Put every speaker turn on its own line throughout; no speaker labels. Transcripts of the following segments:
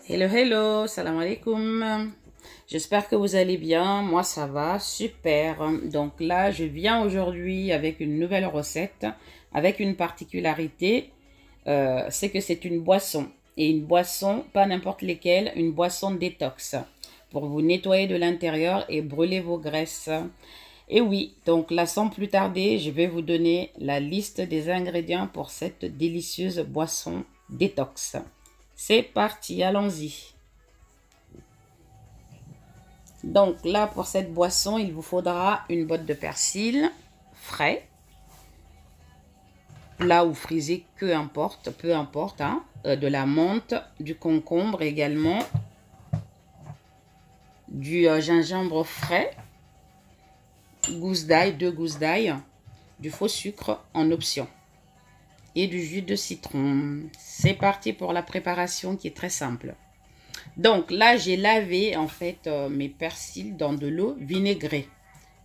Hello, hello, salam alaikum. J'espère que vous allez bien. Moi, ça va, super. Donc là, je viens aujourd'hui avec une nouvelle recette, avec une particularité, c'est que c'est une boisson. Et une boisson, pas n'importe lesquelles, une boisson détox, pour vous nettoyer de l'intérieur et brûler vos graisses. Et oui, donc là, sans plus tarder, je vais vous donner la liste des ingrédients pour cette délicieuse boisson détox. C'est parti, allons-y. Donc là, pour cette boisson, il vous faudra une botte de persil frais, plat ou frisé, peu importe, hein, de la menthe, du concombre également, du gingembre frais, gousse d'ail, 2 gousses d'ail, du faux sucre en option et du jus de citron. C'est parti pour la préparation qui est très simple. Donc là, j'ai lavé en fait mes persils dans de l'eau vinaigrée.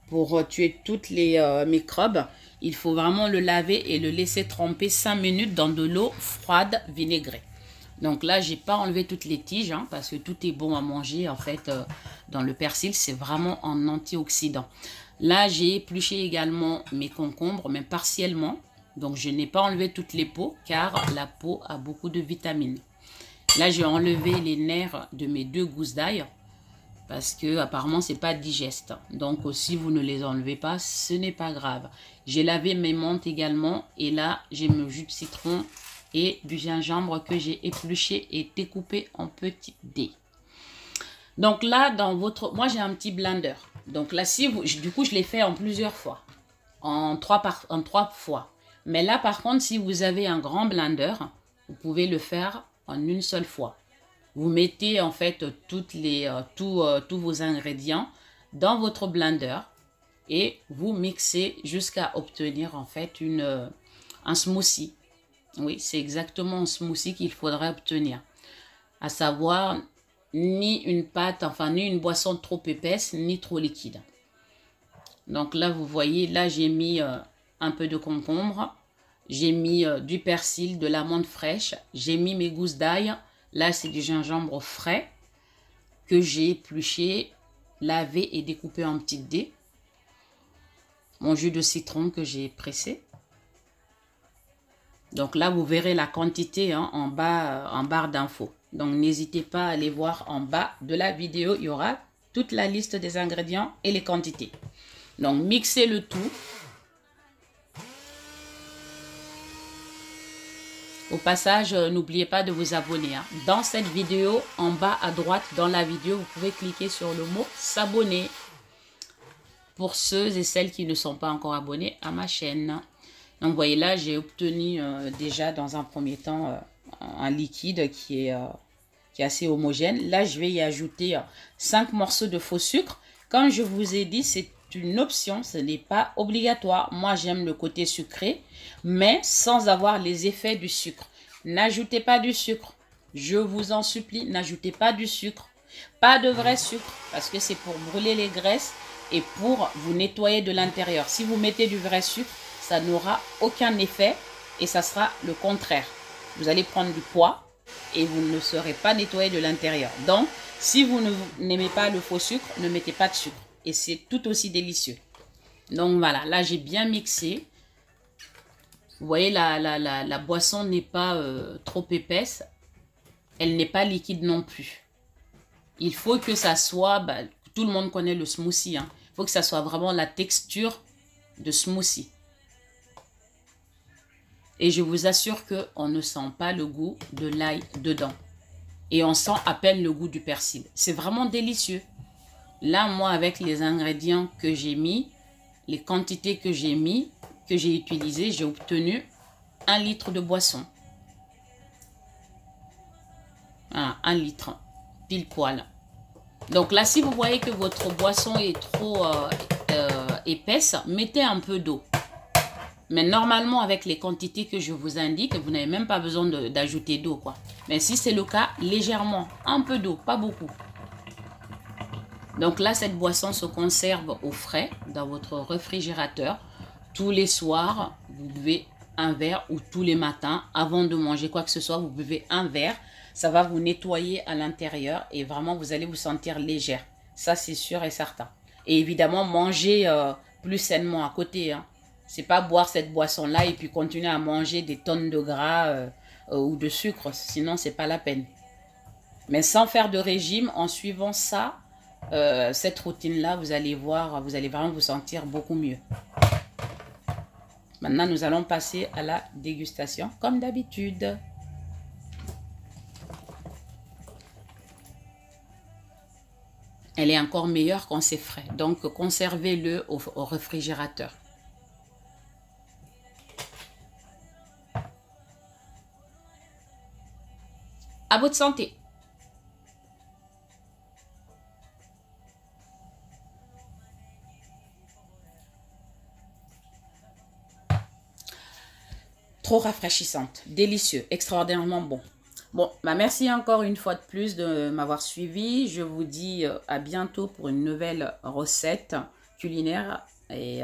Pour tuer toutes les microbes, il faut vraiment le laver et le laisser tremper 5 minutes dans de l'eau froide vinaigrée. Donc là, j'ai pas enlevé toutes les tiges hein, parce que tout est bon à manger en fait dans le persil. C'est vraiment un antioxydant. Là, j'ai épluché également mes concombres, mais partiellement. Donc, je n'ai pas enlevé toutes les peaux car la peau a beaucoup de vitamines. Là, j'ai enlevé les nerfs de mes 2 gousses d'ail parce que apparemment c'est pas digeste. Donc, si vous ne les enlevez pas, ce n'est pas grave. J'ai lavé mes menthes également et là, j'ai mon jus de citron et du gingembre que j'ai épluché et découpé en petits dés. Donc là, moi j'ai un petit blender. Donc là, du coup, je l'ai fait en plusieurs fois, en trois fois. Mais là, par contre, si vous avez un grand blender, vous pouvez le faire en une seule fois. Vous mettez en fait tous vos ingrédients dans votre blender et vous mixez jusqu'à obtenir en fait un smoothie. Oui, c'est exactement un smoothie qu'il faudrait obtenir. À savoir, ni une pâte, enfin ni une boisson trop épaisse, ni trop liquide. Donc là, vous voyez, là j'ai mis un peu de concombre. J'ai mis du persil, de l'amande fraîche. J'ai mis mes gousses d'ail. Là, c'est du gingembre frais que j'ai épluché, lavé et découpé en petites dés. Mon jus de citron que j'ai pressé. Donc là, vous verrez la quantité hein, en barre d'infos. Donc, n'hésitez pas à aller voir en bas de la vidéo. Il y aura toute la liste des ingrédients et les quantités. Donc, mixez le tout. Au passage, n'oubliez pas de vous abonner. Hein. Dans cette vidéo, en bas à droite, dans la vidéo, vous pouvez cliquer sur le mot s'abonner. Pour ceux et celles qui ne sont pas encore abonnés à ma chaîne. Donc, vous voyez là, j'ai obtenu déjà dans un premier temps un liquide qui est assez homogène. Là, je vais y ajouter 5 morceaux de faux sucre. Comme je vous ai dit, c'est une option, ce n'est pas obligatoire. Moi, j'aime le côté sucré, mais sans avoir les effets du sucre. N'ajoutez pas du sucre. Je vous en supplie, n'ajoutez pas du sucre. Pas de vrai sucre, parce que c'est pour brûler les graisses et pour vous nettoyer de l'intérieur. Si vous mettez du vrai sucre, ça n'aura aucun effet et ça sera le contraire. Vous allez prendre du poids et vous ne serez pas nettoyé de l'intérieur. Donc, si vous n'aimez pas le faux sucre, ne mettez pas de sucre. Et c'est tout aussi délicieux. Donc voilà, là j'ai bien mixé. Vous voyez, la boisson n'est pas trop épaisse. Elle n'est pas liquide non plus. Il faut que ça soit, tout le monde connaît le smoothie. Hein. Il faut que ça soit vraiment la texture de smoothie. Et je vous assure qu'on ne sent pas le goût de l'ail dedans. Et on sent à peine le goût du persil. C'est vraiment délicieux. Là, moi, avec les ingrédients que j'ai mis, les quantités que j'ai mis, que j'ai utilisées, j'ai obtenu 1 litre de boisson. Voilà, 1 litre, pile poil. Donc là, si vous voyez que votre boisson est trop épaisse, mettez un peu d'eau. Mais normalement, avec les quantités que je vous indique, vous n'avez même pas besoin d'ajouter d'eau, quoi. Mais si c'est le cas, légèrement, un peu d'eau, pas beaucoup. Donc là, cette boisson se conserve au frais dans votre réfrigérateur. Tous les soirs, vous buvez un verre ou tous les matins, avant de manger quoi que ce soit, vous buvez un verre. Ça va vous nettoyer à l'intérieur et vraiment, vous allez vous sentir légère. Ça, c'est sûr et certain. Et évidemment, manger plus sainement à côté. Hein. C'est pas boire cette boisson-là et puis continuer à manger des tonnes de gras ou de sucre. Sinon, c'est pas la peine. Mais sans faire de régime, en suivant ça, cette routine-là, vous allez voir, vous allez vraiment vous sentir beaucoup mieux. Maintenant, nous allons passer à la dégustation, comme d'habitude. Elle est encore meilleure quand c'est frais. Donc, conservez-le au réfrigérateur. À votre santé. Trop rafraîchissante, délicieux, extraordinairement bon. Bon, bah merci encore une fois de plus de m'avoir suivi. Je vous dis à bientôt pour une nouvelle recette culinaire. Et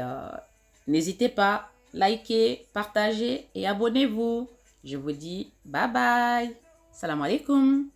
n'hésitez pas, likez, partagez et abonnez-vous. Je vous dis bye bye. Salam alaikum.